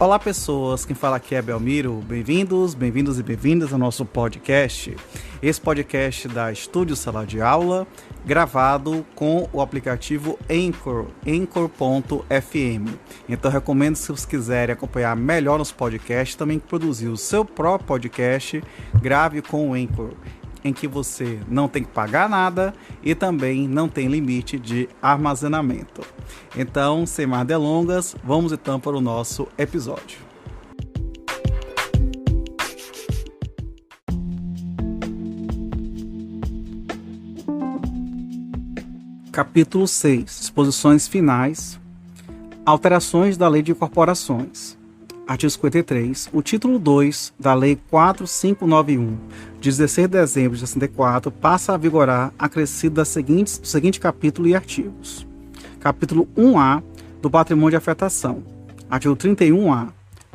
Olá pessoas, quem fala aqui é Belmiro, bem-vindos e bem-vindas ao nosso podcast. Esse podcast da Estúdio Sala de Aula, gravado com o aplicativo Anchor, Anchor.fm. Então recomendo, se vocês quiserem acompanhar melhor nos podcasts, também produzir o seu próprio podcast, grave com o Anchor, em que você não tem que pagar nada e também não tem limite de armazenamento. Então, sem mais delongas, vamos então para o nosso episódio. Capítulo 6. Disposições finais. Alterações da Lei de Corporações. Artigo 53. O título 2 da Lei 4591, de 16 de dezembro de 64, passa a vigorar acrescido do seguinte capítulo e artigos. Capítulo 1A do Patrimônio de Afetação. Artigo 31A.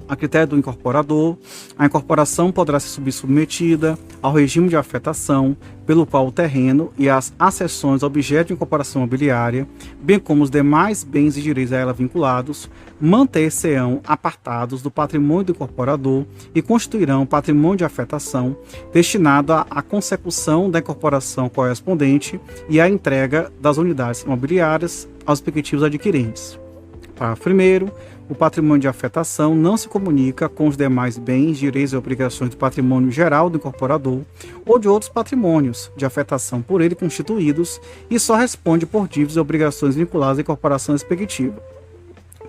A critério do incorporador, a incorporação poderá ser submetida ao regime de afetação, pelo qual o terreno e as acessões objeto de incorporação mobiliária, bem como os demais bens e direitos a ela vinculados, manter-se-ão apartados do patrimônio do incorporador e constituirão patrimônio de afetação destinado à consecução da incorporação correspondente e à entrega das unidades imobiliárias aos respectivos adquirentes. Parágrafo 1º. O patrimônio de afetação não se comunica com os demais bens, direitos e obrigações do patrimônio geral do incorporador ou de outros patrimônios de afetação por ele constituídos e só responde por dívidas e obrigações vinculadas à incorporação respectiva.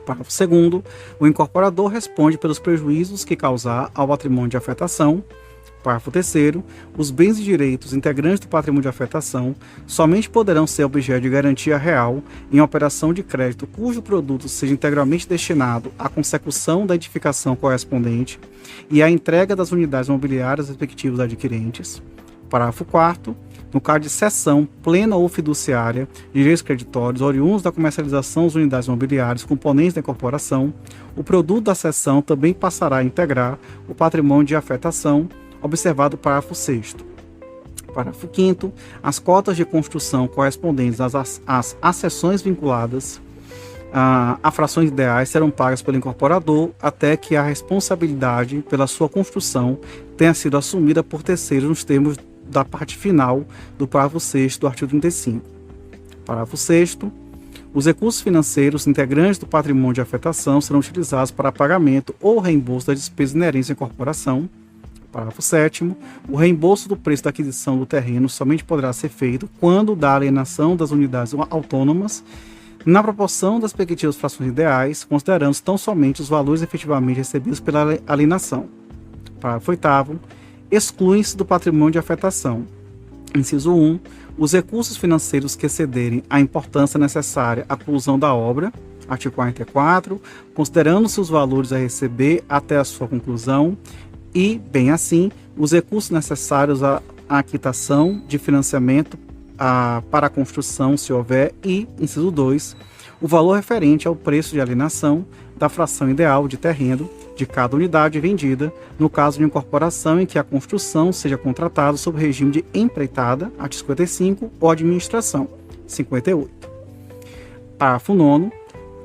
Parágrafo 2º. O incorporador responde pelos prejuízos que causar ao patrimônio de afetação. Parágrafo 3º. Os bens e direitos integrantes do patrimônio de afetação somente poderão ser objeto de garantia real em operação de crédito cujo produto seja integralmente destinado à consecução da edificação correspondente e à entrega das unidades mobiliárias respectivas adquirentes. Parágrafo 4º. No caso de cessão plena ou fiduciária de direitos creditórios oriundos da comercialização das unidades mobiliárias componentes da incorporação, o produto da cessão também passará a integrar o patrimônio de afetação, observado o parágrafo 6º. Parágrafo 5º. As cotas de construção correspondentes às acessões vinculadas a frações ideais serão pagas pelo incorporador até que a responsabilidade pela sua construção tenha sido assumida por terceiros nos termos da parte final do parágrafo 6º do artigo 35. Parágrafo 6º. Os recursos financeiros integrantes do patrimônio de afetação serão utilizados para pagamento ou reembolso das despesas inerentes à incorporação. Parágrafo 7º. O reembolso do preço da aquisição do terreno somente poderá ser feito quando da alienação das unidades autônomas, na proporção das respectivas frações ideais, considerando tão somente os valores efetivamente recebidos pela alienação. Parágrafo 8º. Excluem-se do patrimônio de afetação. Inciso 1. Os recursos financeiros que excederem a importância necessária à conclusão da obra. Artigo 44. Considerando-se os valores a receber até a sua conclusão e, bem assim, os recursos necessários à quitação de financiamento para a construção, se houver, e, inciso 2, o valor referente ao preço de alienação da fração ideal de terreno de cada unidade vendida, no caso de incorporação em que a construção seja contratada sob regime de empreitada, artigo 55, ou administração, 58. Parágrafo 9º.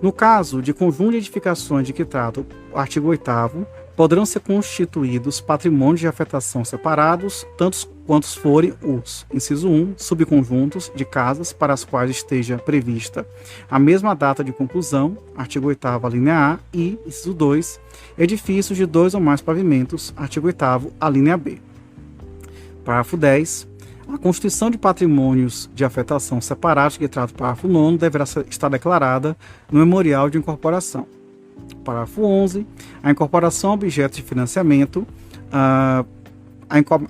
No caso de conjunto de edificações de que trata o artigo 8º, poderão ser constituídos patrimônios de afetação separados, tantos quantos forem os, inciso 1, subconjuntos de casas para as quais esteja prevista a mesma data de conclusão, artigo 8º, alínea A, e, inciso 2, edifícios de 2 ou mais pavimentos, artigo 8º, alínea B. Parágrafo 10. A constituição de patrimônios de afetação separados que trata o parágrafo 9º deverá estar declarada no memorial de incorporação. Parágrafo 11. A incorporação objeto de financiamento, a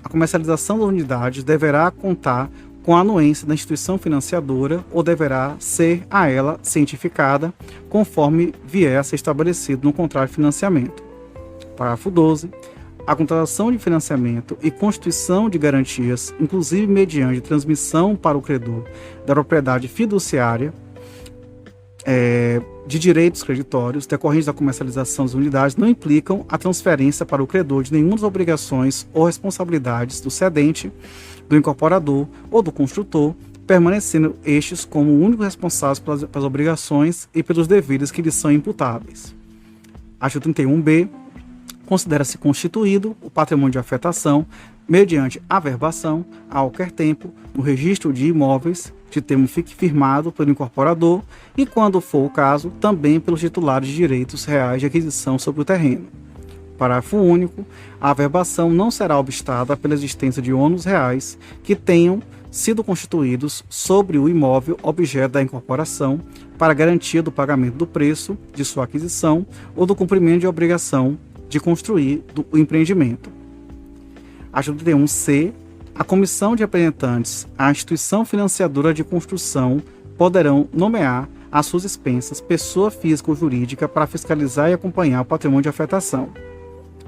comercialização das unidades deverá contar com a anuência da instituição financiadora ou deverá ser a ela cientificada conforme vier a ser estabelecido no contrato de financiamento. Parágrafo 12. A contratação de financiamento e constituição de garantias, inclusive mediante transmissão para o credor da propriedade fiduciária, de direitos creditórios decorrentes da comercialização das unidades não implicam a transferência para o credor de nenhuma das obrigações ou responsabilidades do cedente, do incorporador ou do construtor, permanecendo estes como o único responsável pelas obrigações e pelos deveres que lhes são imputáveis. Artigo 31b. Considera-se constituído o patrimônio de afetação mediante averbação, a qualquer tempo, no registro de imóveis, de termo firmado pelo incorporador e, quando for o caso, também pelos titulares de direitos reais de aquisição sobre o terreno. Parágrafo único. A averbação não será obstada pela existência de ônus reais que tenham sido constituídos sobre o imóvel objeto da incorporação para garantia do pagamento do preço de sua aquisição ou do cumprimento de obrigação de construir o empreendimento. Artigo 31c. A comissão de representantes à instituição financiadora de construção poderão nomear às suas expensas pessoa física ou jurídica para fiscalizar e acompanhar o patrimônio de afetação.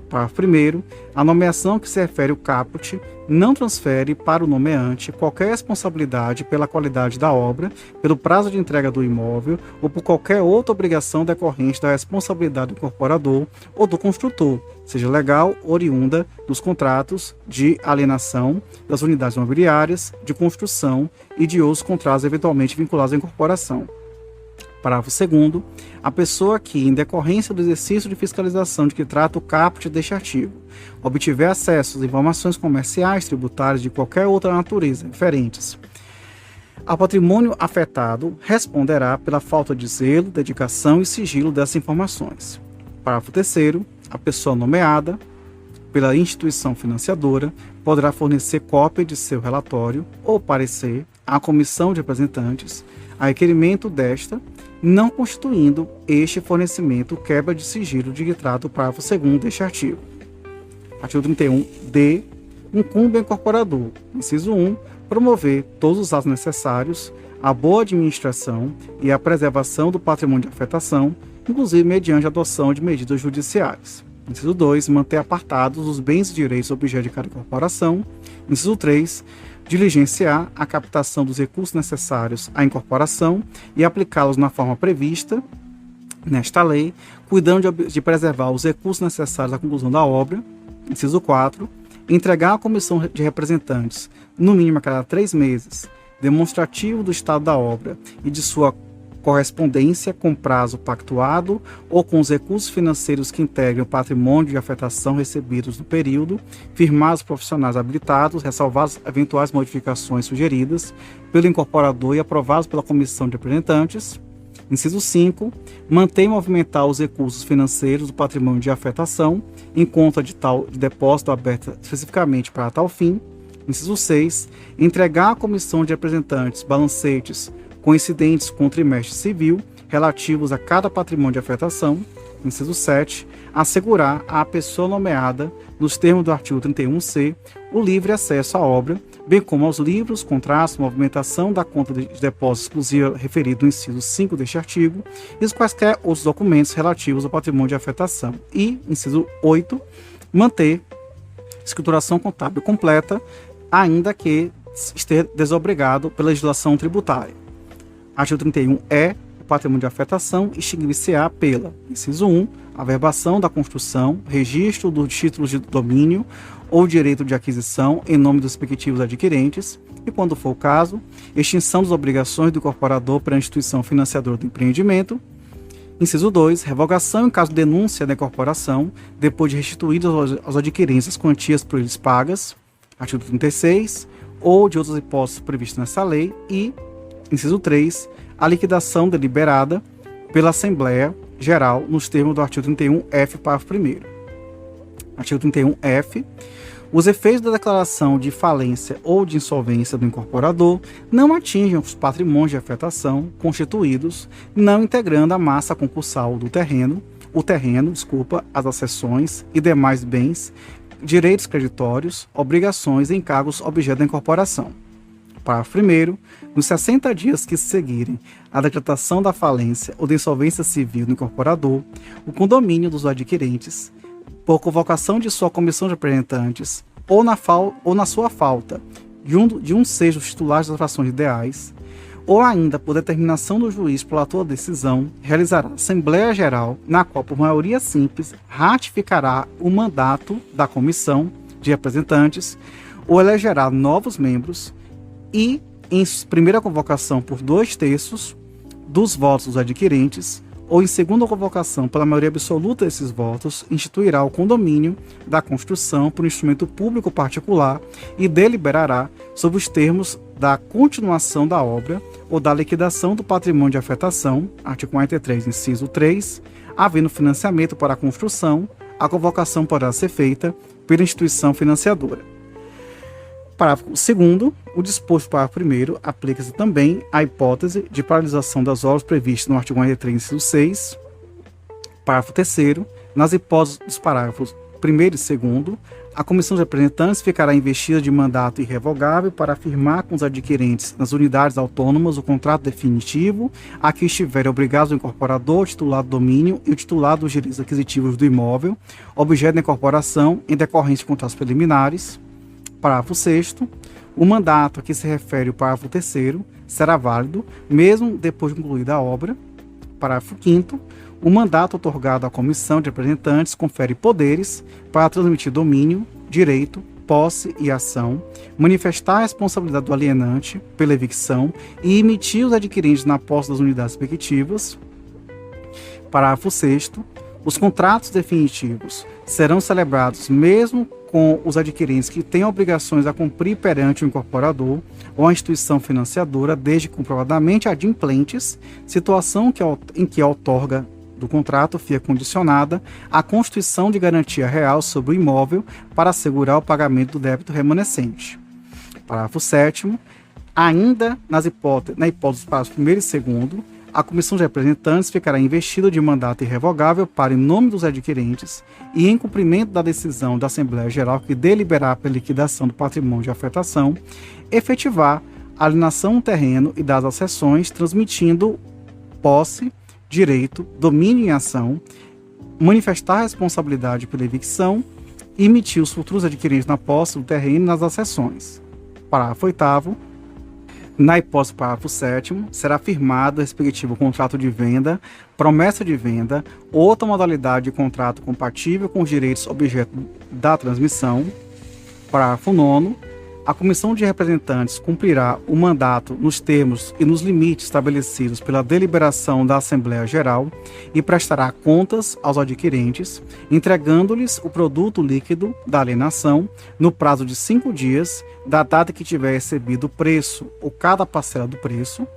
Parágrafo 1º. A nomeação que se refere ao caput não transfere para o nomeante qualquer responsabilidade pela qualidade da obra, pelo prazo de entrega do imóvel ou por qualquer outra obrigação decorrente da responsabilidade do incorporador ou do construtor, seja legal ou oriunda dos contratos de alienação das unidades imobiliárias, de construção e de outros contratos eventualmente vinculados à incorporação. Parágrafo 2º. A pessoa que, em decorrência do exercício de fiscalização de que trata o caput deste artigo, obtiver acesso às informações comerciais, tributárias de qualquer outra natureza referentes ao patrimônio afetado, responderá pela falta de zelo, dedicação e sigilo dessas informações. Parágrafo 3º. A pessoa nomeada pela instituição financiadora poderá fornecer cópia de seu relatório ou parecer à comissão de representantes a requerimento desta, não constituindo este fornecimento quebra de sigilo de que trata o parágrafo 2º deste artigo. Artigo 31d. Incumbe ao incorporador, inciso 1, promover todos os atos necessários à boa administração e à preservação do patrimônio de afetação, inclusive mediante a adoção de medidas judiciais. Inciso 2, manter apartados os bens e direitos objeto de cada incorporação. Inciso 3, diligenciar a captação dos recursos necessários à incorporação e aplicá-los na forma prevista nesta lei, cuidando de preservar os recursos necessários à conclusão da obra. Inciso 4, entregar à comissão de representantes, no mínimo a cada 3 meses, demonstrativo do estado da obra e de sua correspondência com prazo pactuado ou com os recursos financeiros que integrem o patrimônio de afetação recebidos no período, firmados profissionais habilitados, ressalvadas eventuais modificações sugeridas pelo incorporador e aprovados pela comissão de representantes. Inciso 5. Manter e movimentar os recursos financeiros do patrimônio de afetação em conta de depósito aberta especificamente para tal fim. Inciso 6. Entregar à comissão de representantes balancetes coincidentes com o trimestre civil relativos a cada patrimônio de afetação. Inciso 7. Assegurar à pessoa nomeada, nos termos do artigo 31c, o livre acesso à obra, bem como aos livros, contratos, movimentação da conta de depósito exclusiva referido no inciso 5 deste artigo e os quaisquer outros documentos relativos ao patrimônio de afetação. E, inciso 8, manter escrituração contábil completa, ainda que esteja desobrigado pela legislação tributária. Artigo 31 o patrimônio de afetação extinguir-se-á pela, inciso 1, averbação da construção, registro dos títulos de domínio ou direito de aquisição em nome dos respectivos adquirentes e, quando for o caso, extinção das obrigações do incorporador pela instituição financiadora do empreendimento. Inciso 2, revogação em caso de denúncia da incorporação, depois de restituídas aos adquirentes as quantias por eles pagas. Artigo 36, ou de outras hipóteses previstas nessa lei. E, inciso 3, a liquidação deliberada pela Assembleia Geral nos termos do artigo 31F, parágrafo 1º. Artigo 31F. Os efeitos da declaração de falência ou de insolvência do incorporador não atingem os patrimônios de afetação constituídos, não integrando a massa concursal do terreno, as acessões e demais bens, direitos creditórios, obrigações e encargos objeto da incorporação. Parágrafo 1º. Nos 60 dias que seguirem a decretação da falência ou da insolvência civil do incorporador, o condomínio dos adquirentes, por convocação de sua comissão de representantes ou na sua falta de um seja os titulares das frações ideais, ou ainda por determinação do juiz pela tua decisão, realizará Assembleia Geral, na qual, por maioria simples, ratificará o mandato da comissão de representantes ou elegerá novos membros e, em primeira convocação por 2/3 dos votos dos adquirentes, ou em segunda convocação pela maioria absoluta desses votos, instituirá o condomínio da construção por instrumento público particular e deliberará sobre os termos da continuação da obra ou da liquidação do patrimônio de afetação, artigo 43, inciso 3, havendo financiamento para a construção, a convocação poderá ser feita pela instituição financiadora. Parágrafo 2º. O disposto do parágrafo 1º aplica-se também à hipótese de paralisação das obras previstas no artigo 43, inciso 6. Parágrafo 3º. Nas hipóteses dos parágrafos 1º e 2º, a Comissão de Representantes ficará investida de mandato irrevogável para firmar com os adquirentes nas unidades autônomas o contrato definitivo a que estiver obrigado o incorporador, o titular do domínio e o titular dos direitos aquisitivos do imóvel, objeto da incorporação em decorrência de contratos preliminares. Parágrafo 6º. O mandato a que se refere o parágrafo 3º será válido, mesmo depois de concluída a obra. Parágrafo 5º. O mandato otorgado à Comissão de Representantes confere poderes para transmitir domínio, direito, posse e ação, manifestar a responsabilidade do alienante pela evicção e emitir os adquirentes na posse das unidades respectivas. Parágrafo 6º. Os contratos definitivos serão celebrados mesmo com os adquirentes que têm obrigações a cumprir perante o incorporador ou a instituição financiadora, desde que comprovadamente adimplentes, situação em que a outorga do contrato fica condicionada à constituição de garantia real sobre o imóvel para assegurar o pagamento do débito remanescente. Parágrafo 7º. Ainda na hipótese dos parágrafos 1º e 2º, a Comissão de Representantes ficará investida de mandato irrevogável para, em nome dos adquirentes e em cumprimento da decisão da Assembleia Geral que deliberar pela liquidação do patrimônio de afetação, efetivar a alienação do terreno e das accessões, transmitindo posse, direito, domínio em ação, manifestar a responsabilidade pela evicção e emitir os futuros adquirentes na posse do terreno e nas accessões. Parágrafo 8º. Na hipótese do parágrafo 7º, será firmado o respectivo contrato de venda, promessa de venda, outra modalidade de contrato compatível com os direitos objeto da transmissão. Parágrafo 9º. A Comissão de Representantes cumprirá o mandato nos termos e nos limites estabelecidos pela deliberação da Assembleia Geral e prestará contas aos adquirentes, entregando-lhes o produto líquido da alienação no prazo de 5 dias da data que tiver recebido o preço ou cada parcela do preço.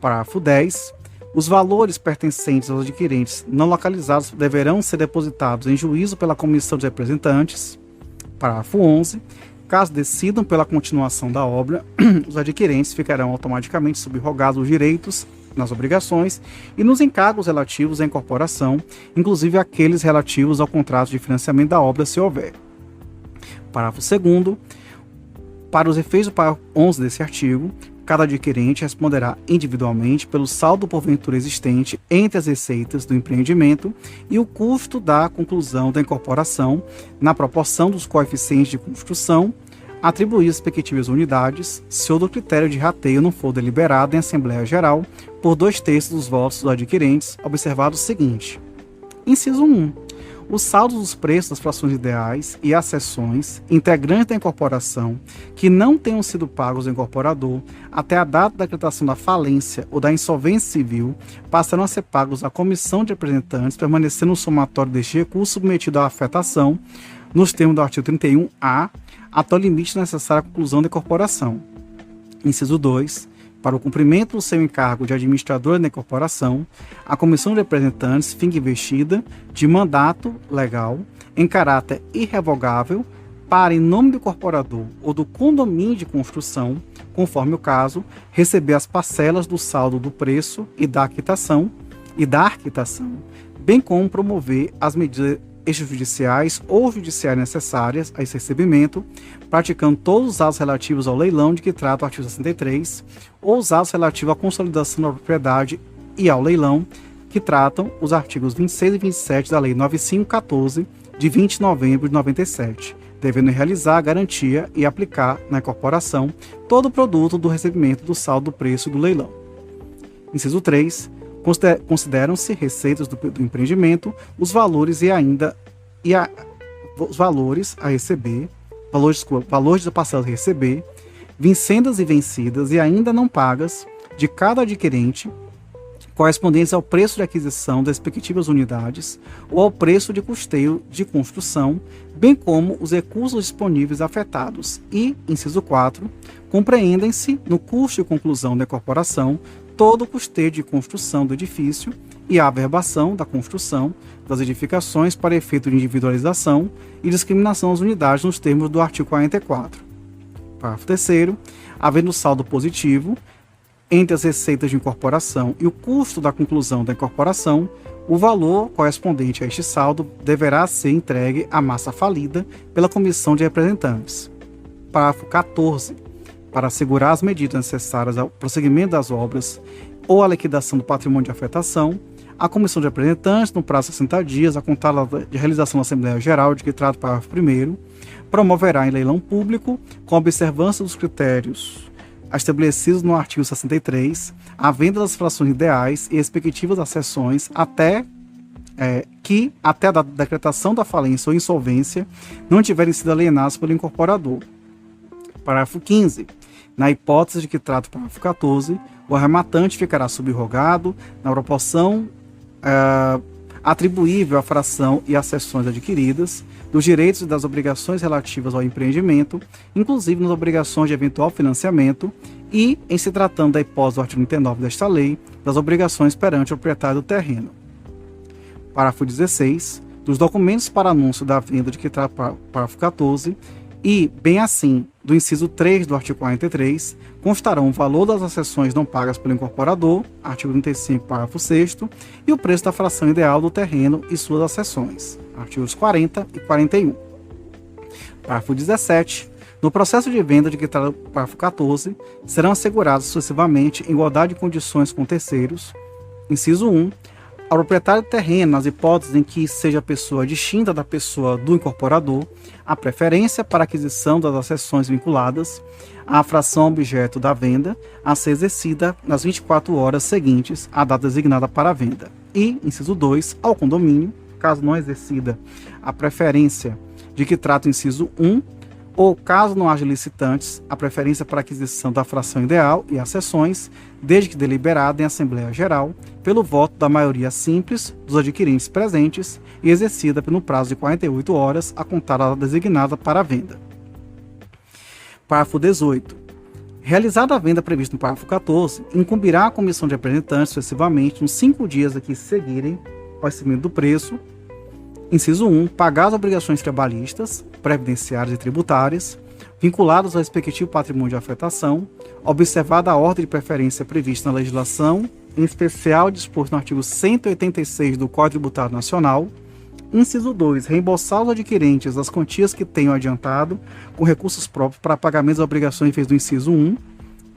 Parágrafo 10. Os valores pertencentes aos adquirentes não localizados deverão ser depositados em juízo pela Comissão de Representantes. Parágrafo 11. Caso decidam pela continuação da obra, os adquirentes ficarão automaticamente subrogados os direitos nas obrigações e nos encargos relativos à incorporação, inclusive aqueles relativos ao contrato de financiamento da obra, se houver. Parágrafo 2º. Para os efeitos do parágrafo 11 desse artigo, cada adquirente responderá individualmente pelo saldo porventura existente entre as receitas do empreendimento e o custo da conclusão da incorporação na proporção dos coeficientes de construção, atribuir as respectivas unidades, se outro critério de rateio não for deliberado em Assembleia Geral por 2/3 dos votos dos adquirentes, observado o seguinte. Inciso 1. Os saldos dos preços das frações ideais e as seções integrantes da incorporação que não tenham sido pagos ao incorporador até a data da decretação da falência ou da insolvência civil passarão a ser pagos à Comissão de Representantes, permanecendo no somatório deste recurso submetido à afetação, nos termos do artigo 31-A, até o limite necessário à conclusão da incorporação. Inciso 2. Para o cumprimento do seu encargo de administrador da incorporação, a Comissão de Representantes fica investida de mandato legal em caráter irrevogável para, em nome do incorporador ou do condomínio de construção, conforme o caso, receber as parcelas do saldo do preço e da arquitação, bem como promover as medidas extrajudiciais ou judiciais necessárias a esse recebimento, praticando todos os atos relativos ao leilão de que trata o artigo 63, ou os atos relativos à consolidação da propriedade e ao leilão, que tratam os artigos 26 e 27 da Lei 9514, de 20 de novembro de 97, devendo realizar a garantia e aplicar na incorporação todo o produto do recebimento do saldo do preço do leilão. Inciso 3. Consideram-se receitas do empreendimento os valores os valores a receber, valores da parcela a receber, vincendas e vencidas e ainda não pagas de cada adquirente, correspondentes ao preço de aquisição das respectivas unidades ou ao preço de custeio de construção, bem como os recursos disponíveis afetados e, inciso 4, compreendem-se no custo de conclusão da incorporação todo o custeio de construção do edifício e a averbação da construção das edificações para efeito de individualização e discriminação das unidades nos termos do artigo 44. Parágrafo 3º, havendo saldo positivo entre as receitas de incorporação e o custo da conclusão da incorporação, o valor correspondente a este saldo deverá ser entregue à massa falida pela comissão de representantes. Parágrafo 14. Para assegurar as medidas necessárias ao prosseguimento das obras ou à liquidação do patrimônio de afetação, a comissão de representantes, no prazo de 60 dias, a contar de realização da Assembleia Geral, de que trata o parágrafo 1º, promoverá em leilão público, com observância dos critérios estabelecidos no artigo 63, a venda das frações ideais e respectivas acessões até a decretação da falência ou insolvência não tiverem sido alienadas pelo incorporador. Parágrafo 15. Na hipótese de que trata o parágrafo 14, o arrematante ficará subrogado na proporção atribuível à fração e às cessões adquiridas, dos direitos e das obrigações relativas ao empreendimento, inclusive nas obrigações de eventual financiamento e, em se tratando da hipótese do artigo 39 desta lei, das obrigações perante o proprietário do terreno. Parágrafo 16. Dos documentos para anúncio da venda de que trata o parágrafo 14 e, bem assim, do inciso 3 do artigo 43, constarão o valor das acessões não pagas pelo incorporador, artigo 35, parágrafo 6º, e o preço da fração ideal do terreno e suas acessões, artigos 40 e 41. Parágrafo 17. No processo de venda de que trata o parágrafo 14, serão assegurados sucessivamente, em igualdade de condições com terceiros, inciso 1, ao proprietário do terreno, nas hipóteses em que seja a pessoa distinta da pessoa do incorporador, a preferência para a aquisição das acessões vinculadas à fração objeto da venda a ser exercida nas 24 horas seguintes à data designada para a venda. E, inciso 2, ao condomínio, caso não exercida a preferência de que trata o inciso 1, ou caso não haja licitantes, a preferência para a aquisição da fração ideal e acessões, desde que deliberada em Assembleia Geral, pelo voto da maioria simples dos adquirentes presentes e exercida pelo prazo de 48 horas a contar a data designada para a venda. Parágrafo 18. Realizada a venda prevista no parágrafo 14, incumbirá a comissão de representantes sucessivamente, nos 5 dias a que seguirem ao vencimento do preço, inciso 1, pagar as obrigações trabalhistas, previdenciárias e tributárias, vinculadas ao respectivo patrimônio de afetação, observada a ordem de preferência prevista na legislação, em especial disposto no artigo 186 do Código Tributário Nacional. Inciso 2, reembolsar aos adquirentes as quantias que tenham adiantado com recursos próprios para pagamento das obrigações em vez do inciso 1.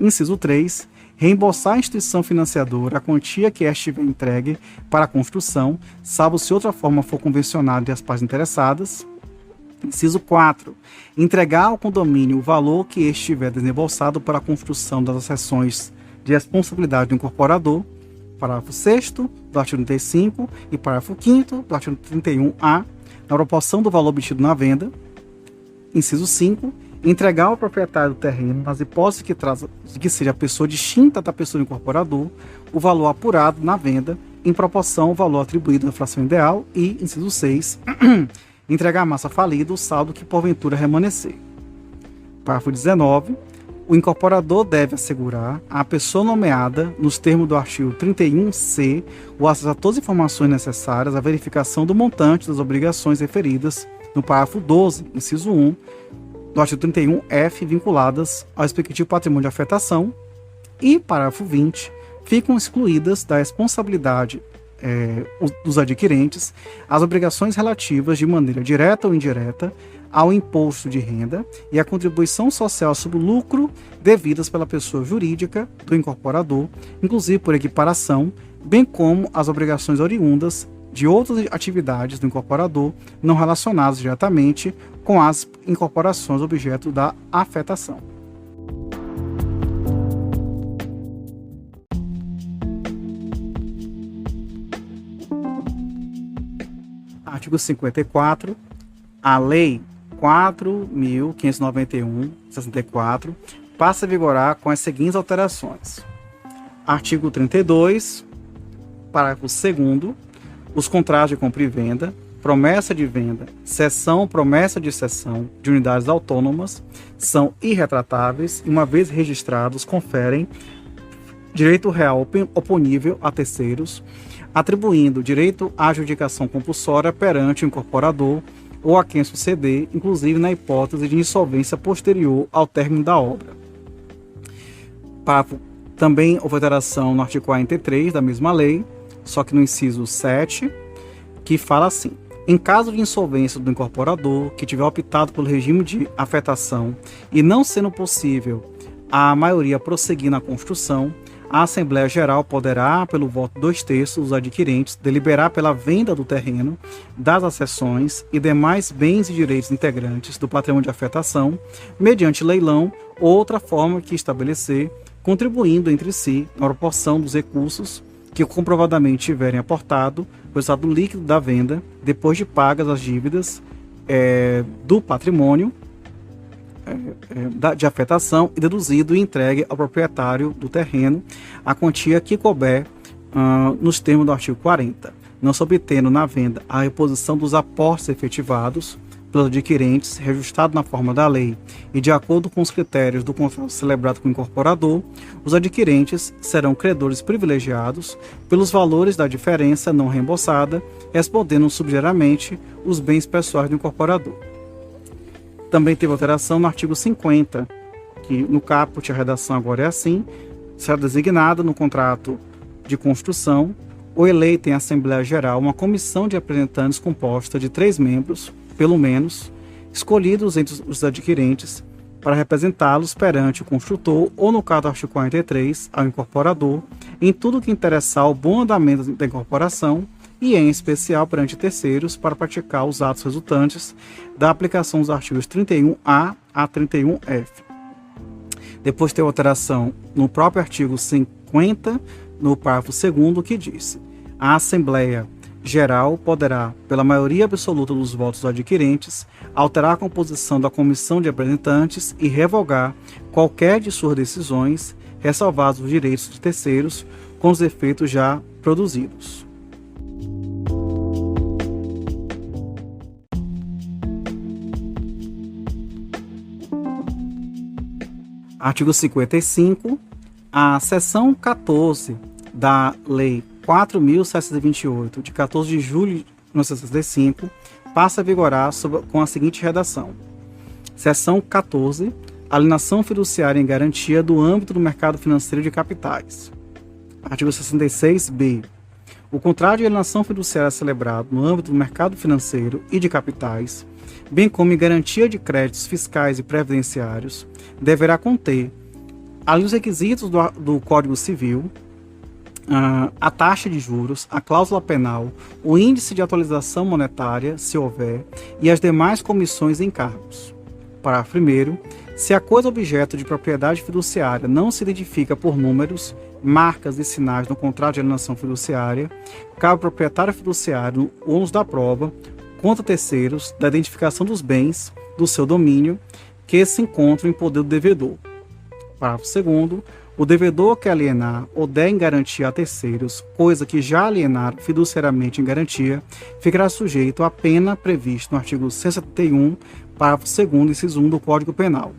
Inciso 3, reembolsar à instituição financiadora a quantia que estiver entregue para a construção, salvo se outra forma for convencionada entre as partes interessadas. Inciso 4. Entregar ao condomínio o valor que estiver desembolsado para a construção das acessões de responsabilidade do incorporador. Parágrafo 6º do artigo 35 e parágrafo 5º do artigo 31A, na proporção do valor obtido na venda. Inciso 5. Entregar ao proprietário do terreno, nas hipóteses de que seja a pessoa distinta da pessoa do incorporador, o valor apurado na venda em proporção ao valor atribuído na fração ideal e, inciso 6, entregar à massa falida o saldo que porventura remanescer. Parágrafo 19. O incorporador deve assegurar à pessoa nomeada, nos termos do artigo 31C, o acesso a todas as informações necessárias à verificação do montante das obrigações referidas no parágrafo 12, inciso 1, do artigo 31F, vinculadas ao respectivo patrimônio de afetação. E, parágrafo 20, ficam excluídas da responsabilidade dos adquirentes as obrigações relativas, de maneira direta ou indireta, ao imposto de renda e à contribuição social sobre o lucro devidas pela pessoa jurídica do incorporador, inclusive por equiparação, bem como as obrigações oriundas de outras atividades do incorporador não relacionadas diretamente com as incorporações objeto da afetação. Artigo 54. A Lei 4.591/64 passa a vigorar com as seguintes alterações. Artigo 32. Parágrafo 2º. Os contratos de compra e venda, promessa de venda, cessão, promessa de cessão de unidades autônomas são irretratáveis e, uma vez registrados, conferem direito real oponível a terceiros, atribuindo direito à adjudicação compulsória perante o incorporador ou a quem suceder, inclusive na hipótese de insolvência posterior ao término da obra. Também houve alteração no artigo 43 da mesma lei, só que no inciso 7, que fala assim: em caso de insolvência do incorporador que tiver optado pelo regime de afetação e não sendo possível a maioria prosseguir na construção, a Assembleia Geral poderá, pelo voto de 2/3 dos adquirentes, deliberar pela venda do terreno, das accessões e demais bens e direitos integrantes do patrimônio de afetação, mediante leilão ou outra forma que estabelecer, contribuindo entre si na proporção dos recursos que comprovadamente tiverem aportado o resultado líquido da venda, depois de pagas as dívidas do patrimônio de afetação e deduzido e entregue ao proprietário do terreno a quantia que couber nos termos do artigo 40, não se obtendo na venda a reposição dos aportes efetivados pelos adquirentes, reajustado na forma da lei e de acordo com os critérios do contrato celebrado com o incorporador, os adquirentes serão credores privilegiados pelos valores da diferença não reembolsada, respondendo subsidiariamente os bens pessoais do incorporador. Também teve alteração no artigo 50, que no caput a redação agora é assim: será designada no contrato de construção ou eleita em Assembleia Geral uma comissão de representantes composta de 3 membros, pelo menos, escolhidos entre os adquirentes para representá-los perante o construtor ou, no caso do artigo 43, ao incorporador, em tudo que interessar ao bom andamento da incorporação e, em especial, perante terceiros para praticar os atos resultantes da aplicação dos artigos 31A a 31F. Depois tem alteração no próprio artigo 50, no parágrafo 2º, que diz: a Assembleia Geral poderá, pela maioria absoluta dos votos dos adquirentes, alterar a composição da comissão de representantes e revogar qualquer de suas decisões, ressalvados os direitos de terceiros, com os efeitos já produzidos. Artigo 55. A seção 14 da Lei 4.728, de 14 de julho de 1965, passa a vigorar com a seguinte redação: seção 14. Alienação fiduciária em garantia do âmbito do mercado financeiro de capitais. Artigo 66b. O contrato de alienação fiduciária celebrado no âmbito do mercado financeiro e de capitais, bem como em garantia de créditos fiscais e previdenciários, deverá conter, além dos requisitos do Código Civil, a taxa de juros, a cláusula penal, o índice de atualização monetária, se houver, e as demais comissões e encargos. Parágrafo 1º. Se a coisa objeto de propriedade fiduciária não se identifica por números, marcas e sinais no contrato de alienação fiduciária, cabe ao proprietário fiduciário o ônus da prova contra terceiros da identificação dos bens do seu domínio que se encontram em poder do devedor. Parágrafo 2º. O devedor que alienar ou der em garantia a terceiros, coisa que já alienaram fiduciariamente em garantia, ficará sujeito à pena prevista no artigo 171, parágrafo 2º, inciso 1 do Código Penal.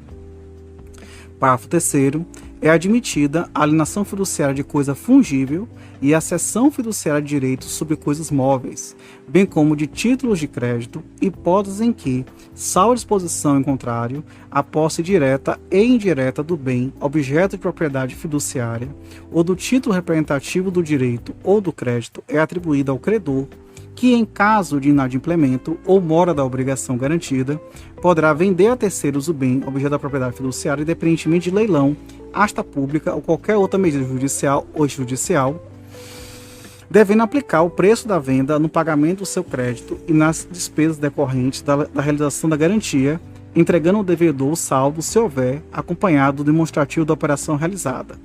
Parágrafo 3º. É admitida a alienação fiduciária de coisa fungível e a cessão fiduciária de direitos sobre coisas móveis, bem como de títulos de crédito, hipóteses em que, salvo disposição em contrário, a posse direta e indireta do bem, objeto de propriedade fiduciária, ou do título representativo do direito ou do crédito é atribuída ao credor, que, em caso de inadimplemento ou mora da obrigação garantida, poderá vender a terceiros o bem objeto da propriedade fiduciária, independentemente de leilão, asta pública ou qualquer outra medida judicial ou extrajudicial, devendo aplicar o preço da venda no pagamento do seu crédito e nas despesas decorrentes da realização da garantia, entregando ao devedor o saldo, se houver, acompanhado do demonstrativo da operação realizada.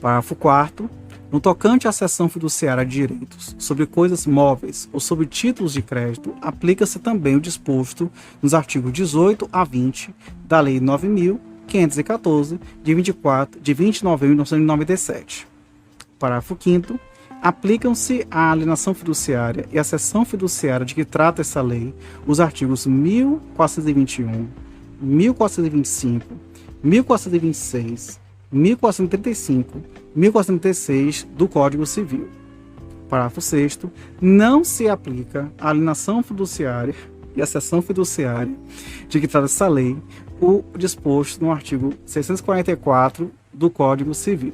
Parágrafo 4º. No tocante à cessão fiduciária de direitos sobre coisas móveis ou sobre títulos de crédito, aplica-se também o disposto nos artigos 18 a 20 da Lei 9.514, de 20 de novembro de 1997. Parágrafo 5º. Aplicam-se à alienação fiduciária e à cessão fiduciária de que trata essa lei os artigos 1421, 1425, 1426, 1435, 1436 do Código Civil. Parágrafo 6º. Não se aplica à alienação fiduciária e à cessão fiduciária de que trata essa lei o disposto no artigo 644 do Código Civil.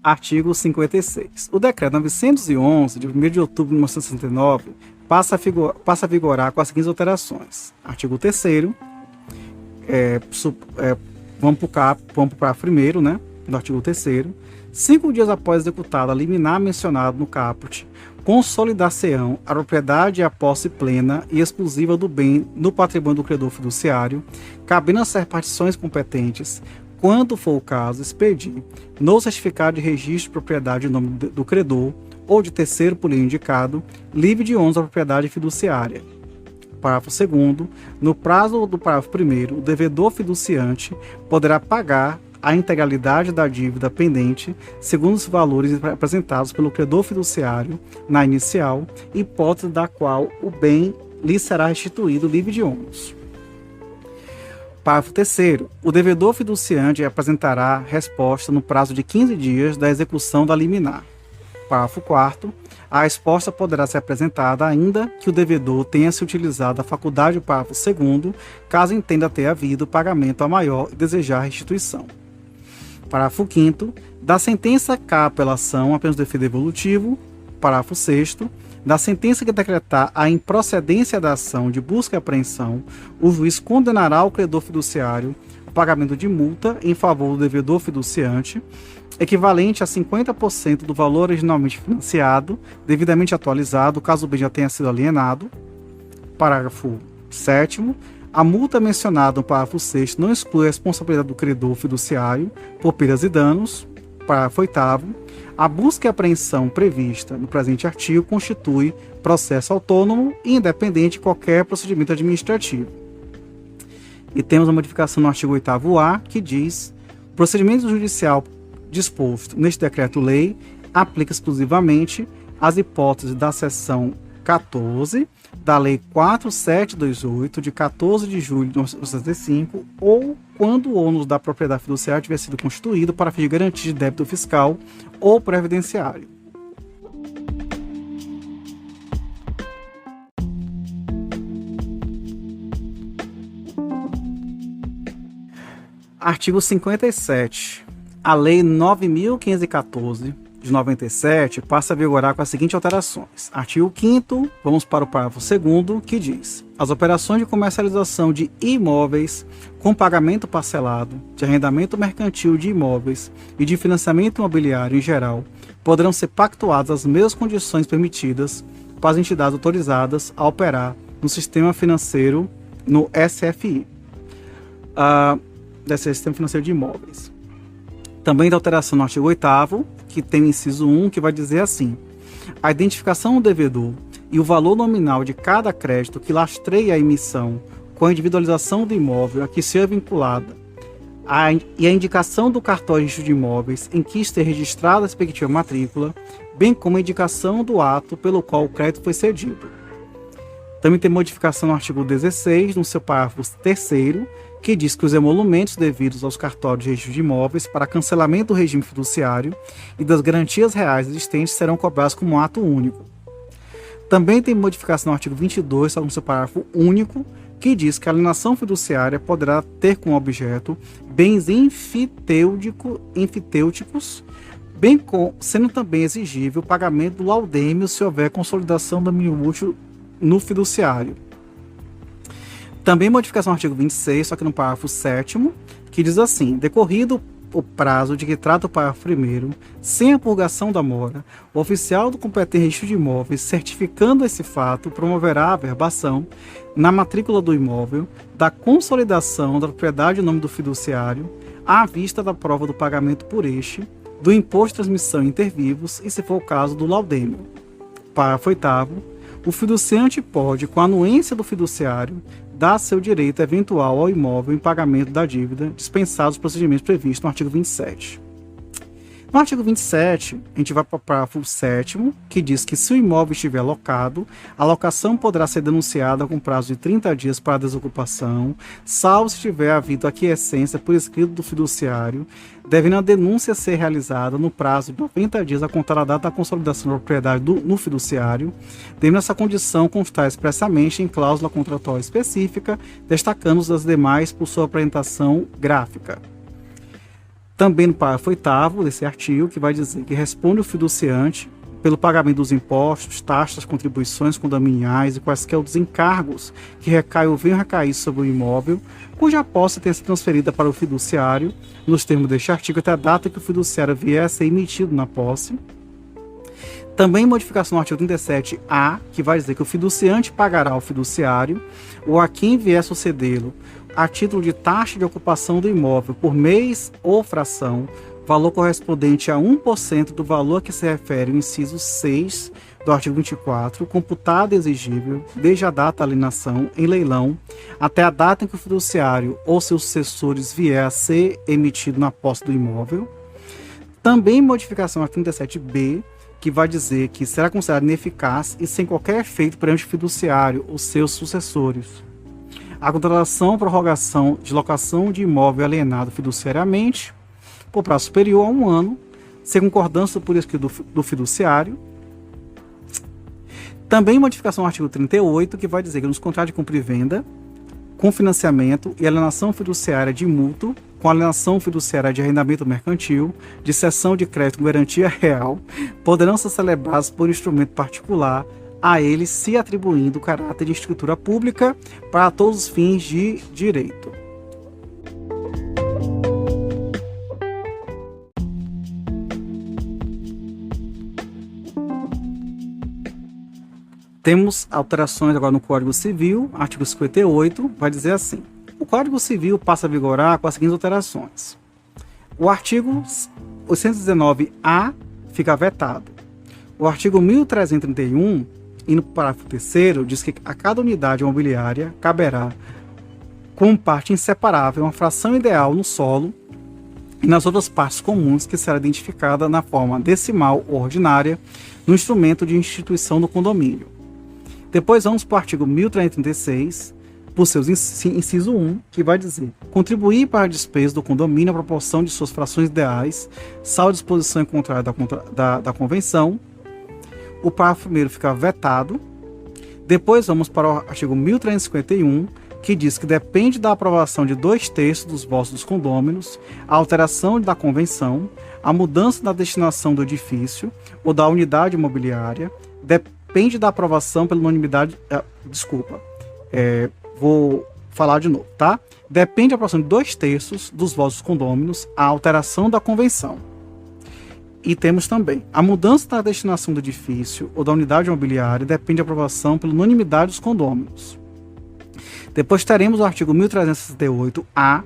Artigo 56. O Decreto 911, de 1º de outubro de 1969, passa a vigorar com as seguintes alterações. Artigo 3º, vamos para o parágrafo 1º, né, do artigo 3º. 5 dias após executado a liminar mencionado no caput, consolidar-se-ão a propriedade e a posse plena e exclusiva do bem no patrimônio do credor fiduciário, cabendo às repartições competentes, quando for o caso, expedir no certificado de registro de propriedade em nome do credor ou de terceiro por lhe indicado, livre de ônus da propriedade fiduciária. Parágrafo 2º. No prazo do parágrafo 1º, o devedor fiduciante poderá pagar a integralidade da dívida pendente, segundo os valores apresentados pelo credor fiduciário na inicial, hipótese da qual o bem lhe será restituído livre de ônus. Parágrafo 3º. O devedor fiduciante apresentará resposta no prazo de 15 dias da execução da liminar. Parágrafo 4º. A resposta poderá ser apresentada ainda que o devedor tenha se utilizado a faculdade do parágrafo 2º, caso entenda ter havido pagamento a maior e desejar restituição. Parágrafo 5º. Da sentença cá apelação apenas defeito evolutivo. Parágrafo 6º. Da sentença que decretar a improcedência da ação de busca e apreensão, o juiz condenará o credor fiduciário ao pagamento de multa em favor do devedor fiduciante, equivalente a 50% do valor originalmente financiado, devidamente atualizado, caso o bem já tenha sido alienado. Parágrafo 7º. A multa mencionada no parágrafo 6º não exclui a responsabilidade do credor fiduciário por perdas e danos. Parágrafo 8º. A busca e apreensão prevista no presente artigo constitui processo autônomo e independente de qualquer procedimento administrativo. E temos a modificação no artigo 8º-A, que diz: o procedimento judicial disposto neste decreto-lei aplica exclusivamente às hipóteses da seção 14 da Lei 4728, de 14 de julho de 1965, ou quando o ônus da propriedade fiduciária tiver sido constituído para fins de garantia de débito fiscal ou previdenciário. Artigo 57. A Lei 9.514, de 97, passa a vigorar com as seguintes alterações. Artigo 5º, vamos para o parágrafo 2º, que diz: as operações de comercialização de imóveis com pagamento parcelado, de arrendamento mercantil de imóveis e de financiamento imobiliário em geral poderão ser pactuadas as mesmas condições permitidas para as entidades autorizadas a operar no sistema financeiro, no SFI, desse Sistema Financeiro de Imóveis. Também da alteração no artigo 8º, que tem o inciso 1, que vai dizer assim: a identificação do devedor e o valor nominal de cada crédito que lastreia a emissão com a individualização do imóvel a que seja vinculada e a indicação do cartório de registro de imóveis em que esteja registrada a respectiva matrícula, bem como a indicação do ato pelo qual o crédito foi cedido. Também tem modificação no artigo 16, no seu parágrafo 3º, que diz que os emolumentos devidos aos cartórios de registro de imóveis para cancelamento do regime fiduciário e das garantias reais existentes serão cobrados como um ato único. Também tem modificação no artigo 22, no seu parágrafo único, que diz que a alienação fiduciária poderá ter como objeto bens enfitêuticos, bem como sendo também exigível o pagamento do laudêmio se houver consolidação do domínio útil no fiduciário. Também modificação no artigo 26, só que no parágrafo 7º, que diz assim: decorrido o prazo de que trata o parágrafo 1º, sem a purgação da mora, o oficial do competente registro de imóveis, certificando esse fato, promoverá a averbação na matrícula do imóvel da consolidação da propriedade em nome do fiduciário, à vista da prova do pagamento por este, do imposto de transmissão inter vivos e, se for o caso, do laudêmio. Parágrafo 8º. O fiduciante pode, com a anuência do fiduciário, dá seu direito eventual ao imóvel em pagamento da dívida, dispensados os procedimentos previstos no artigo 27. No artigo 27, a gente vai para o parágrafo 7º, que diz que se o imóvel estiver alocado, a locação poderá ser denunciada com prazo de 30 dias para a desocupação, salvo se tiver havido aquiescência por escrito do fiduciário, devendo a denúncia ser realizada no prazo de 90 dias a contar a data da consolidação da propriedade no fiduciário, devendo essa condição constar expressamente em cláusula contratual específica, destacando as demais por sua apresentação gráfica. Também no parágrafo 8º desse artigo, que vai dizer que responde o fiduciante pelo pagamento dos impostos, taxas, contribuições condominiais e quaisquer outros encargos que recaem ou venham a recair sobre o imóvel, cuja posse tenha sido transferida para o fiduciário, nos termos deste artigo, até a data que o fiduciário vier a ser emitido na posse. Também modificação no artigo 37A, que vai dizer que o fiduciante pagará ao fiduciário ou a quem vier sucedê-lo a título de taxa de ocupação do imóvel por mês ou fração, valor correspondente a 1% do valor a que se refere o inciso 6 do artigo 24, computado e exigível, desde a data da alienação em leilão até a data em que o fiduciário ou seus sucessores vier a ser emitido na posse do imóvel. Também modificação no artigo 37B, que vai dizer que será considerado ineficaz e sem qualquer efeito perante o fiduciário ou seus sucessores a contratação ou prorrogação de locação de imóvel alienado fiduciariamente por prazo superior a 1 ano, sem concordância por escrito do fiduciário. Também modificação no artigo 38, que vai dizer que nos contratos de compra e venda, com financiamento e alienação fiduciária de mútuo, com alienação fiduciária de arrendamento mercantil, de cessão de crédito com garantia real, poderão ser celebrados por instrumento particular, a ele se atribuindo o caráter de escritura pública para todos os fins de direito. Temos alterações agora no Código Civil, artigo 58, vai dizer assim: o Código Civil passa a vigorar com as seguintes alterações. O artigo 819-A fica vetado. O artigo 1331, indo para o parágrafo 3º, diz que a cada unidade imobiliária caberá, como parte inseparável, uma fração ideal no solo e nas outras partes comuns que será identificada na forma decimal ou ordinária no instrumento de instituição do condomínio. Depois vamos para o artigo 1336, por seus inciso 1, que vai dizer: contribuir para a despesa do condomínio à proporção de suas frações ideais, salvo disposição em contrário da convenção. O parágrafo 1º fica vetado. Depois vamos para o artigo 1351, que diz que depende da aprovação de 2/3 dos votos dos condôminos, a alteração da convenção, a mudança da destinação do edifício ou da unidade imobiliária, depende da aprovação pela unanimidade. Vou falar de novo, tá? Depende da aprovação de 2/3 dos votos dos condôminos, a alteração da convenção. E temos também a mudança da destinação do edifício ou da unidade imobiliária depende da aprovação pela unanimidade dos condôminos. Depois teremos o artigo 1368-A,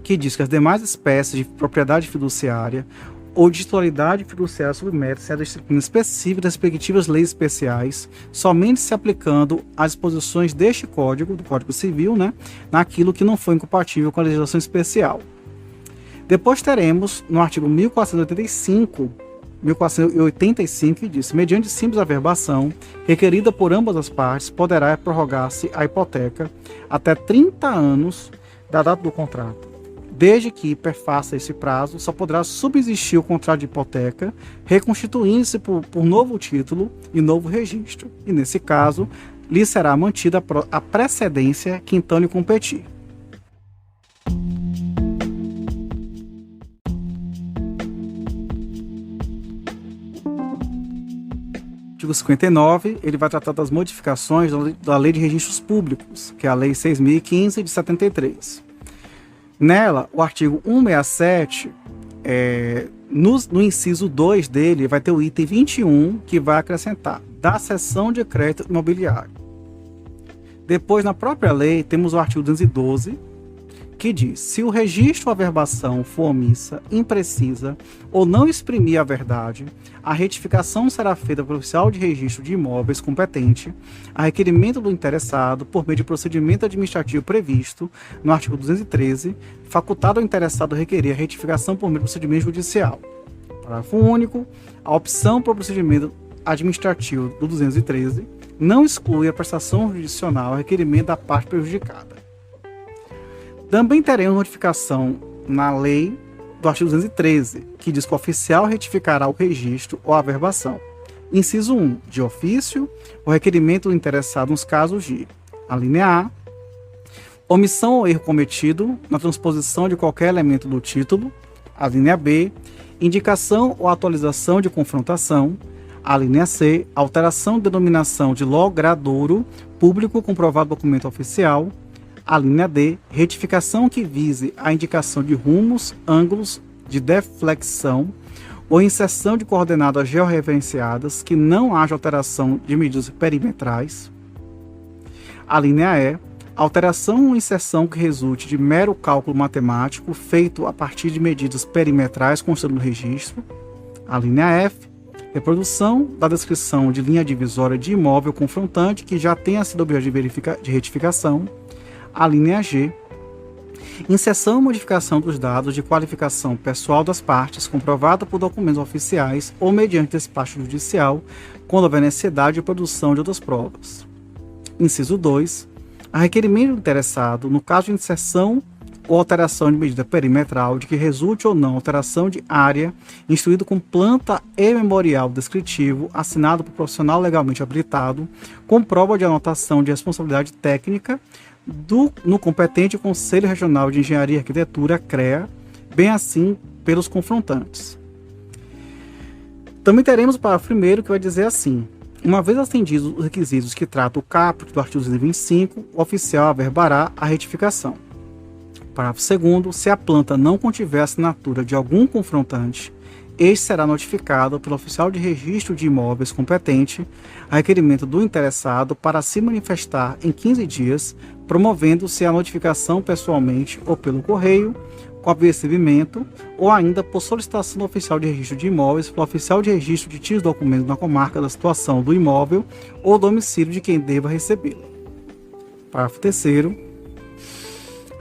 que diz que as demais espécies de propriedade fiduciária ou de titularidade fiduciária submetem-se à disciplina específica das respectivas leis especiais, somente se aplicando às disposições deste Código, do Código Civil, naquilo que não foi incompatível com a legislação especial. Depois teremos, no artigo 1485, que diz: mediante simples averbação, requerida por ambas as partes, poderá prorrogar-se a hipoteca até 30 anos da data do contrato. Desde que perfaça esse prazo, só poderá subsistir o contrato de hipoteca, reconstituindo-se por novo título e novo registro. E, nesse caso, lhe será mantida a precedência que então lhe competir. Artigo 59, ele vai tratar das modificações da Lei de Registros Públicos, que é a Lei 6.015 de 73. Nela, o artigo 167, no inciso 2 dele, vai ter o item 21, que vai acrescentar da cessão de crédito imobiliário. Depois, na própria lei, temos o artigo 212, que diz: se o registro ou averbação for omissa, imprecisa ou não exprimir a verdade, a retificação será feita pelo oficial de registro de imóveis competente, a requerimento do interessado, por meio de procedimento administrativo previsto no artigo 213, facultado ao interessado requerer a retificação por meio de procedimento judicial. Parágrafo único. A opção por procedimento administrativo do 213 não exclui a prestação judicional a requerimento da parte prejudicada. Também teremos notificação na lei do artigo 213, que diz que o oficial retificará o registro ou a averbação. Inciso 1, de ofício, o requerimento do interessado nos casos de: a linha A, omissão ou erro cometido na transposição de qualquer elemento do título; a linha B, indicação ou atualização de confrontação; a linha C, alteração de denominação de logradouro público comprovado documento oficial; a linha D, retificação que vise a indicação de rumos, ângulos de deflexão ou inserção de coordenadas georreferenciadas que não haja alteração de medidas perimetrais; a linha E, alteração ou inserção que resulte de mero cálculo matemático feito a partir de medidas perimetrais constando no registro; a linha F, reprodução da descrição de linha divisória de imóvel confrontante que já tenha sido objeto de retificação; a linha G, inserção e modificação dos dados de qualificação pessoal das partes, comprovada por documentos oficiais ou mediante despacho judicial, quando houver necessidade de produção de outras provas. Inciso 2. A requerimento do interessado, no caso de inserção ou alteração de medida perimetral, de que resulte ou não alteração de área, instruído com planta e memorial descritivo, assinado por profissional legalmente habilitado, com prova de anotação de responsabilidade técnica no competente Conselho Regional de Engenharia e Arquitetura, CREA, bem assim pelos confrontantes. Também teremos o parágrafo 1º, que vai dizer assim: uma vez atendidos os requisitos que trata o caput do artigo 225, o oficial averbará a retificação. Parágrafo 2º. Se a planta não contiver assinatura de algum confrontante, este será notificado pelo oficial de registro de imóveis competente a requerimento do interessado para se manifestar em 15 dias, promovendo-se a notificação pessoalmente ou pelo correio, com apercebimento, ou ainda por solicitação do oficial de registro de imóveis pelo oficial de registro de títulos e documentos na comarca da situação do imóvel ou domicílio de quem deva recebê-lo. Parágrafo 3º.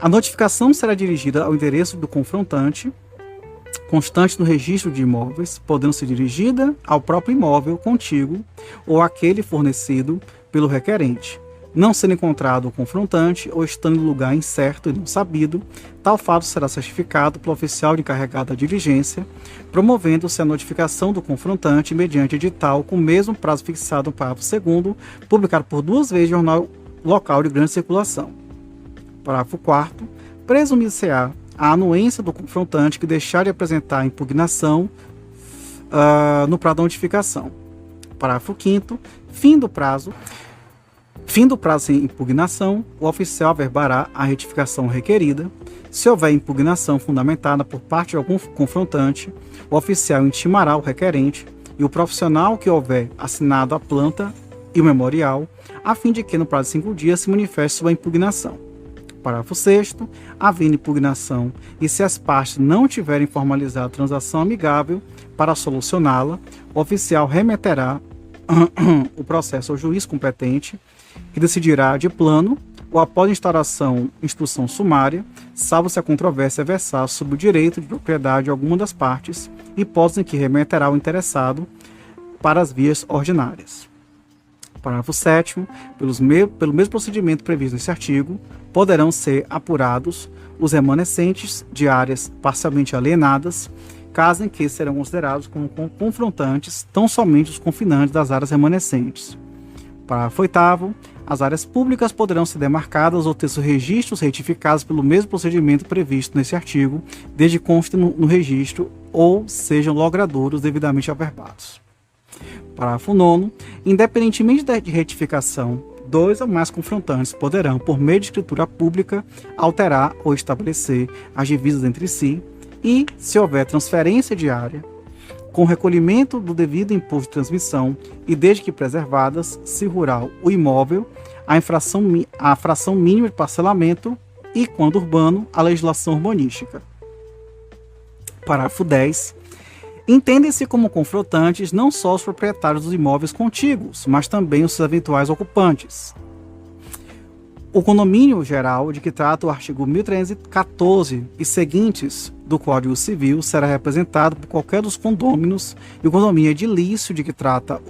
A notificação será dirigida ao endereço do confrontante, constante no registro de imóveis, podendo ser dirigida ao próprio imóvel contíguo ou àquele fornecido pelo requerente. Não sendo encontrado o confrontante ou estando em lugar incerto e não sabido, tal fato será certificado pelo oficial encarregado da diligência, promovendo-se a notificação do confrontante mediante edital com o mesmo prazo fixado no parágrafo 2º, publicado por 2 vezes em jornal local de grande circulação. Parágrafo 4º. Presumir-se-á a anuência do confrontante que deixar de apresentar a impugnação no prazo da notificação. Parágrafo 5º. Fim do prazo sem impugnação, o oficial averbará a retificação requerida. Se houver impugnação fundamentada por parte de algum confrontante, o oficial intimará o requerente e o profissional que houver assinado a planta e o memorial, a fim de que no prazo de 5 dias se manifeste sua impugnação. Parágrafo 6º. Havendo impugnação e se as partes não tiverem formalizado a transação amigável para solucioná-la, o oficial remeterá o processo ao juiz competente, que decidirá de plano ou após instrução sumária, salvo se a controvérsia versar sobre o direito de propriedade de alguma das partes, hipótese em que remeterá o interessado para as vias ordinárias. Parágrafo 7º. Pelo mesmo procedimento previsto nesse artigo, poderão ser apurados os remanescentes de áreas parcialmente alienadas, caso em que serão considerados como confrontantes tão somente os confinantes das áreas remanescentes. Parágrafo 8º. As áreas públicas poderão ser demarcadas ou ter seus registros retificados pelo mesmo procedimento previsto nesse artigo, desde que constem no registro ou sejam logradouros devidamente averbados. Parágrafo 9º. Independentemente de retificação, 2 ou mais confrontantes poderão, por meio de escritura pública, alterar ou estabelecer as divisas entre si e, se houver transferência de área, com recolhimento do devido imposto de transmissão e desde que preservadas, se rural o imóvel, a fração mínima de parcelamento e, quando urbano, a legislação urbanística. Parágrafo 10. Entendem-se como confrontantes não só os proprietários dos imóveis contíguos, mas também os seus eventuais ocupantes. O condomínio geral de que trata o artigo 1314 e seguintes do Código Civil será representado por qualquer dos condôminos, e o condomínio edilício de que trata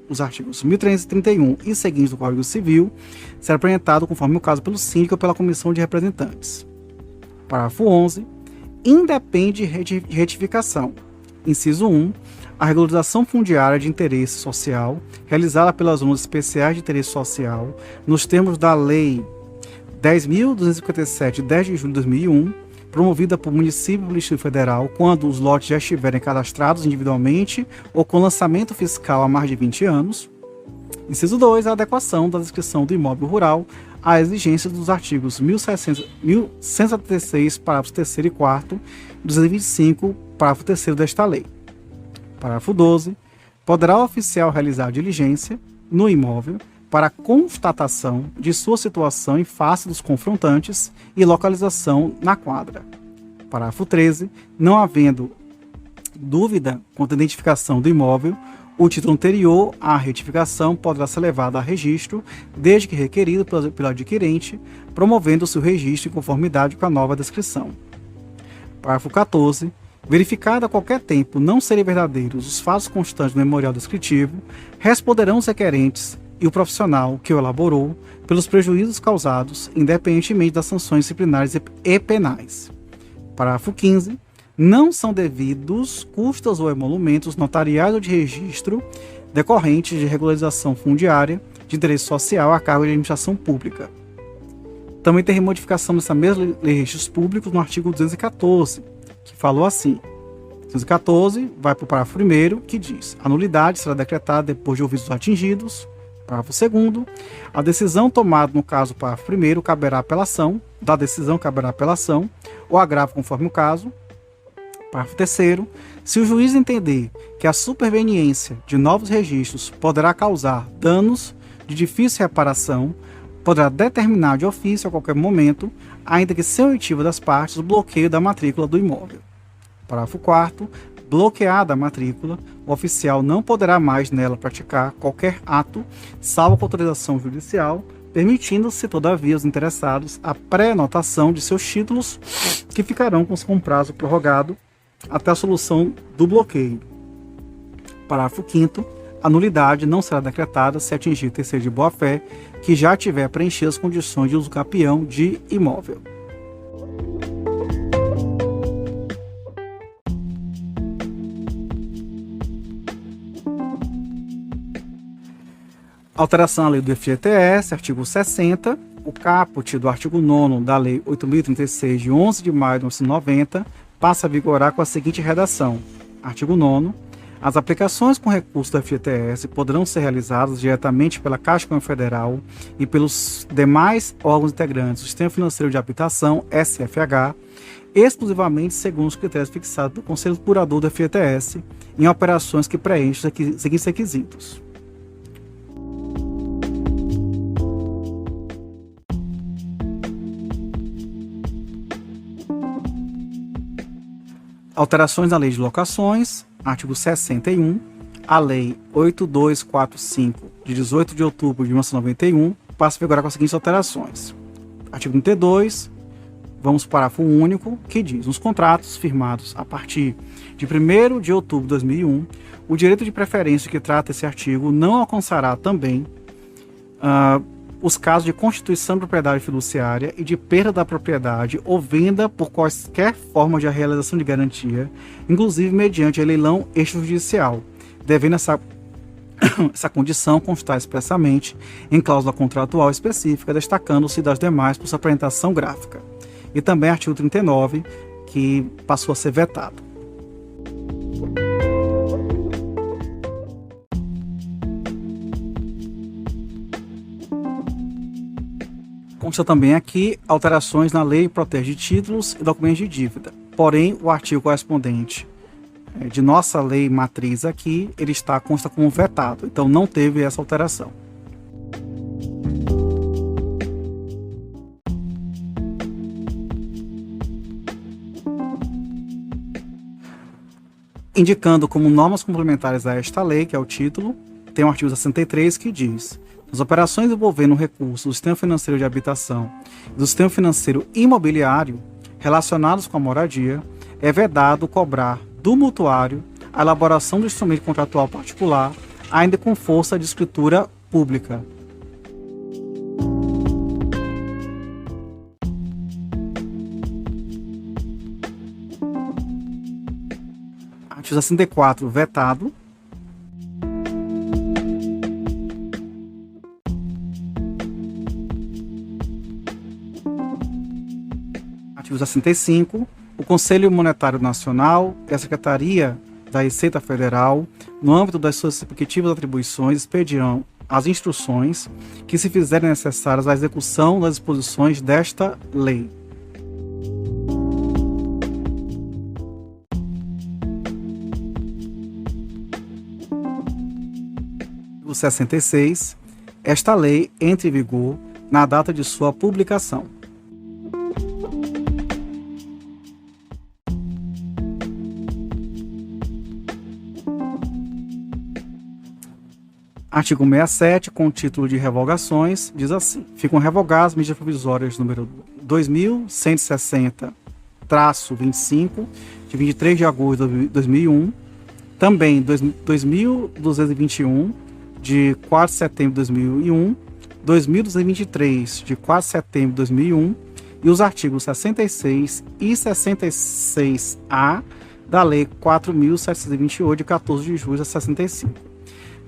os artigos 1331 e seguintes do Código Civil será representado, conforme o caso, pelo síndico ou pela comissão de representantes. Parágrafo 11. Independe de retificação. Inciso 1. A regularização fundiária de interesse social, realizada pelas zonas especiais de interesse social, nos termos da Lei 10.257, de 10 de julho de 2001, promovida por município e Distrito Federal, quando os lotes já estiverem cadastrados individualmente ou com lançamento fiscal há mais de 20 anos. Inciso 2. A adequação da descrição do imóvel rural à exigência dos artigos 1176, parágrafos 3º e 4º, 225, parágrafo 3º desta lei. Parágrafo 12. Poderá o oficial realizar diligência no imóvel para constatação de sua situação em face dos confrontantes e localização na quadra. Parágrafo 13. Não havendo dúvida quanto à identificação do imóvel, o título anterior à retificação poderá ser levado a registro, desde que requerido pelo adquirente, promovendo-se o registro em conformidade com a nova descrição. Parágrafo 14. Verificado a qualquer tempo não serem verdadeiros os fatos constantes do memorial descritivo, responderão os requerentes e o profissional que o elaborou pelos prejuízos causados, independentemente das sanções disciplinares e penais. Parágrafo 15. Não são devidos custas ou emolumentos notariais ou de registro decorrentes de regularização fundiária de interesse social a cargo de administração pública. Também tem modificação dessa mesma lei de registros públicos no artigo 214, que falou assim. 214 vai para o parágrafo 1º, que diz: a nulidade será decretada depois de ouvidos os atingidos. Parágrafo 2º. A decisão tomada no caso do parágrafo 1º caberá apelação, da decisão caberá apelação, ou agravo conforme o caso. Parágrafo 3º. Se o juiz entender que a superveniência de novos registros poderá causar danos de difícil reparação, poderá determinar de ofício a qualquer momento, ainda que sem oitiva das partes, o bloqueio da matrícula do imóvel. Parágrafo 4º. Bloqueada a matrícula, o oficial não poderá mais nela praticar qualquer ato, salvo com autorização judicial, permitindo-se, todavia, aos interessados a pré-anotação de seus títulos, que ficarão com prazo prorrogado até a solução do bloqueio. Parágrafo 5º. A nulidade não será decretada se atingir terceiro de boa-fé que já tiver preenchido as condições de uso capião de imóvel. Alteração à lei do FGTS, artigo 60. O caput do artigo 9º da Lei 8.036, de 11 de maio de 1990, passa a vigorar com a seguinte redação. Artigo 9º. As aplicações com recurso do FGTS poderão ser realizadas diretamente pela Caixa Econômica Federal e pelos demais órgãos integrantes do Sistema Financeiro de Habitação, SFH, exclusivamente segundo os critérios fixados pelo Conselho Curador do FGTS, em operações que preenchem os seguintes requisitos. Alterações na Lei de Locações, artigo 61, a Lei 8245, de 18 de outubro de 1991, passa a vigorar com as seguintes alterações. Artigo 32, vamos para o parágrafo único, que diz: nos contratos firmados a partir de 1º de outubro de 2001, o direito de preferência que trata esse artigo não alcançará também os casos de constituição de propriedade fiduciária e de perda da propriedade ou venda por quaisquer forma de realização de garantia, inclusive mediante leilão extrajudicial, devendo essa condição constar expressamente em cláusula contratual específica, destacando-se das demais por sua apresentação gráfica. E também artigo 39, que passou a ser vetado. Consta também aqui alterações na lei que protege títulos e documentos de dívida. Porém, o artigo correspondente de nossa lei matriz aqui, ele consta como vetado. Então, não teve essa alteração. indicando como normas complementares a esta lei, que é o título, tem o artigo 63 que diz: as operações envolvendo recursos do sistema financeiro de habitação e do sistema financeiro imobiliário relacionados com a moradia, é vedado cobrar do mutuário a elaboração do instrumento contratual particular, ainda com força de escritura pública. Artigo 64, vetado. Artigo 65. O Conselho Monetário Nacional e a Secretaria da Receita Federal, no âmbito das suas respectivas atribuições, expedirão as instruções que se fizerem necessárias à execução das disposições desta lei. Artigo 66. Esta lei entra em vigor na data de sua publicação. Artigo 67, com o título de revogações, diz assim: ficam revogadas medidas provisórias número 2160-25, de 23 de agosto de 2001, também 2221, de 4 de setembro de 2001, 2223, de 4 de setembro de 2001, e os artigos 66 e 66-A da Lei 4.728, de 14 de julho de 65.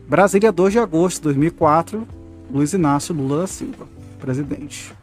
Brasília, 2 de agosto de 2004, Luiz Inácio Lula da Silva, presidente.